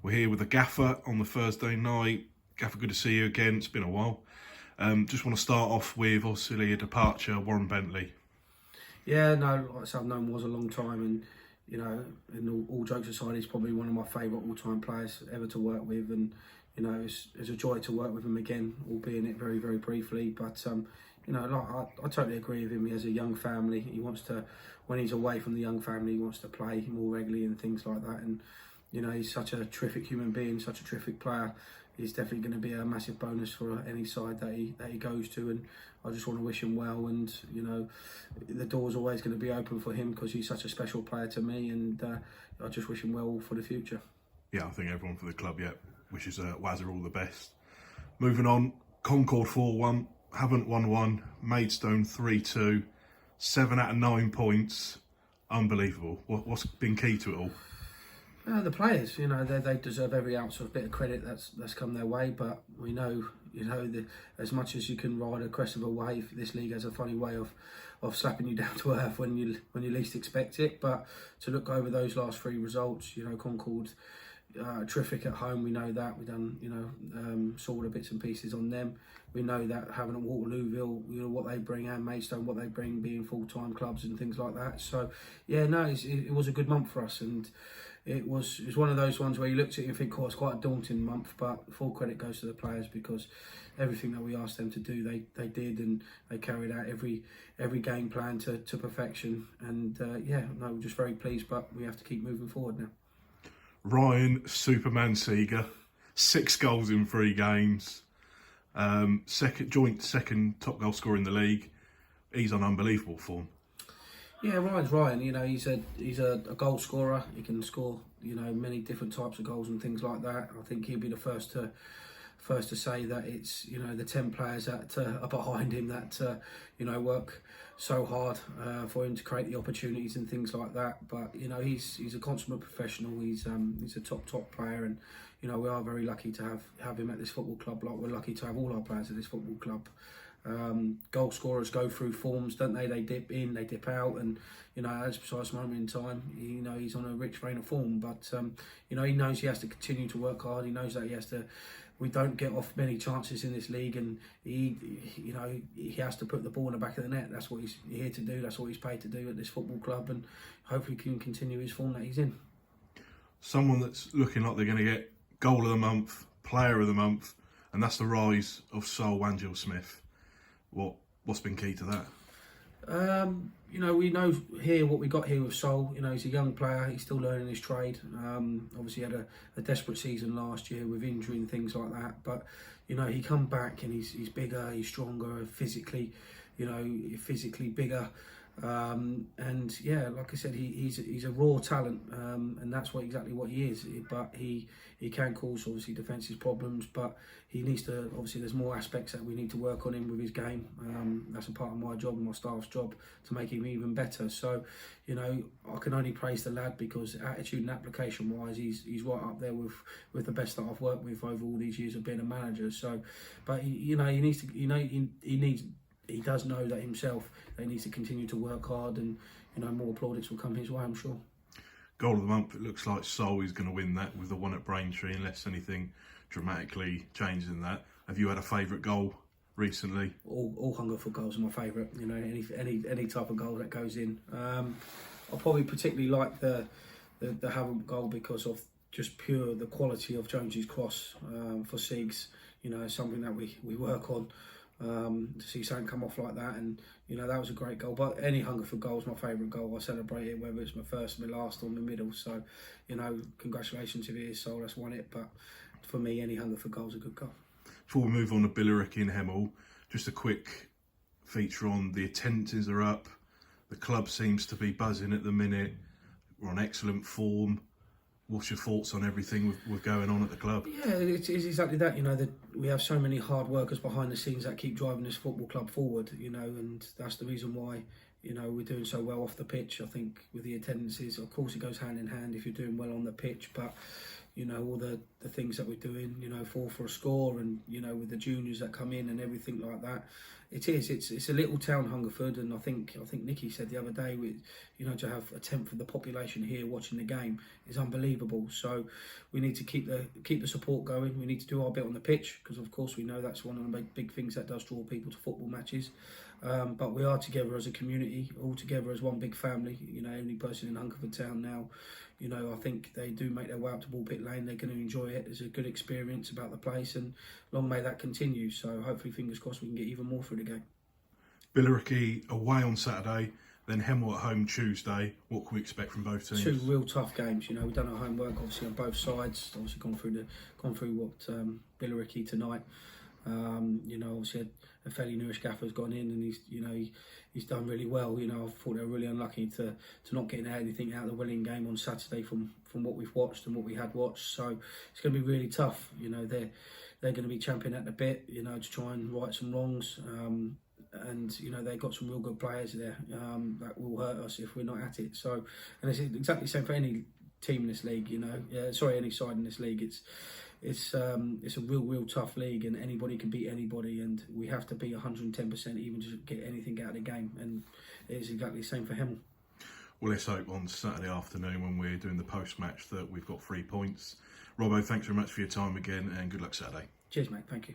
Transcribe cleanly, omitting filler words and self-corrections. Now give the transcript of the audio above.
We're here with the Gaffer on the Thursday night. Gaffer, good to see you again. It's been a while. Just want to start off with obviously a departure, Warren Bentley. Yeah, no, like I said, I've known Waz a long time, and you know, and all jokes aside, he's probably one of my favourite all-time players ever to work with, and you know, it's a joy to work with him again, albeit it very, very briefly. But you know, like I totally agree with him. He has a young family. He wants to, when he's away from the young family, he wants to play more regularly and things like that. And you know, he's such a terrific human being, such a terrific player. He's definitely going to be a massive bonus for any side that he goes to, and I just want to wish him well. And you know, the door's always going to be open for him because he's such a special player to me, and I just wish him well for the future. Yeah, I think everyone for the club, wishes Wazza all the best. Moving on, Concord 4-1, Havant 1-1, Maidstone 3-2, 7 out of 9 points. Unbelievable. What's been key to it all? The players, you know, they deserve every ounce of bit of credit that's come their way. But we know, you know, as much as you can ride a crest of a wave, this league has a funny way of slapping you down to earth when you least expect it. But to look over those last 3 results, you know, Concord terrific at home. We know that we've done, you know, saw the bits and pieces on them. We know that having at Waterlooville, you know, what they bring, and Maidstone, what they bring, being full-time clubs and things like that. So yeah, no, it was a good month for us, and it was one of those ones where you looked at it and think, oh, it's quite a daunting month, but full credit goes to the players because everything that we asked them to do, they did, and they carried out every game plan to perfection. And yeah, no, we're just very pleased, but we have to keep moving forward now. Ryan Superman Seager, 6 goals in 3 games, joint second top goal scorer in the league. He's on unbelievable form. Yeah, Ryan's Ryan. You know, he's a goal scorer. He can score, you know, many different types of goals and things like that. I think he'll be the first to say that it's, you know, the 10 players that are behind him that you know, work so hard for him to create the opportunities and things like that. But you know, he's a consummate professional. He's a top player, and you know, we are very lucky to have him at this football club. Like we're lucky to have all our players at this football club. Goal scorers go through forms, don't they? They dip in, they dip out, and you know, at this precise moment in time, you know, he's on a rich vein of form. But you know, he knows he has to continue to work hard. He knows that he has to. We don't get off many chances in this league, and you know, he has to put the ball in the back of the net. That's what he's here to do. That's what he's paid to do at this football club, and hopefully can continue his form that he's in. Someone that's looking like they're going to get goal of the month, player of the month, and that's the rise of Sol Wanjau-Smith. What's been key to that? You know, we know here what we got here with Sol. You know, he's a young player. He's still learning his trade. Obviously, had a desperate season last year with injury and things like that. But you know, he come back and he's bigger, he's stronger, physically, you know, physically bigger. And yeah, like I said, he's a raw talent, and that's exactly what he is. But he can cause obviously defensive problems, but he needs to, obviously there's more aspects that we need to work on him with his game. That's a part of my job and my staff's job to make him even better. So you know, I can only praise the lad because attitude and application wise, he's right up there with the best that I've worked with over all these years of being a manager. So, but you know, he needs to, you know, he does know that himself, that he needs to continue to work hard, and you know, more plaudits will come his way, I'm sure. Goal of the month, it looks like Sol is going to win that with the one at Braintree, unless anything dramatically changes in that. Have you had a favourite goal recently? All hunger for goals are my favourite. You know, any type of goal that goes in. I probably particularly like the Havant goal because of just pure the quality of Jonesy's cross for Seags. You know, something that we work on. To see something come off like that, and you know, that was a great goal. But any hunger for goal is my favourite goal. I celebrate it whether it's my first, my last, or my middle. So, you know, congratulations if it is Sol that's won it. But for me, any hunger for goal is a good goal. Before we move on to Billericay and Hemel, just a quick feature on the attendances are up. The club seems to be buzzing at the minute. We're on excellent form. What's your thoughts on everything with going on at the club? Yeah, it's exactly that. You know, that we have so many hard workers behind the scenes that keep driving this football club forward. You know, and that's the reason why, you know, we're doing so well off the pitch. I think with the attendances, of course, it goes hand in hand if you're doing well on the pitch. But you know, all the things that we're doing, you know, for a score, and, you know, with the juniors that come in and everything like that. It's a little town, Hungerford, and I think Nicky said the other day, you know, to have a tenth of the population here watching the game is unbelievable. So we need to keep the support going. We need to do our bit on the pitch, because of course we know that's one of the big things that does draw people to football matches. But we are together as a community, all together as one big family. You know, every person in Hungerford town now, you know, I think they do make their way up to Bullpit Lane. They're going to enjoy it. There's a good experience about the place, and long may that continue. So hopefully, fingers crossed, we can get even more through the game. Billericay away on Saturday, then Hemel at home Tuesday. What can we expect from both teams? Two real tough games. You know, we've done our homework obviously on both sides. Obviously gone through what Billericay tonight. You know, obviously a fairly newish Gaffer's gone in, and he's done really well. You know, I thought they were really unlucky to not get anything out of the Welling game on Saturday from what we've watched and what we had watched. So it's going to be really tough. You know, they're going to be champing at the bit, you know, to try and right some wrongs. And you know, they've got some real good players there that will hurt us if we're not at it. So, and it's exactly the same for any team in this league. You know, any side in this league. It's a real tough league, and anybody can beat anybody, and we have to be 110% even to get anything out of the game. And it's exactly the same for Hemel. Well, let's hope on Saturday afternoon when we're doing the post-match that we've got 3 points. Robbo, thanks very much for your time again, and good luck Saturday. Cheers, mate. Thank you.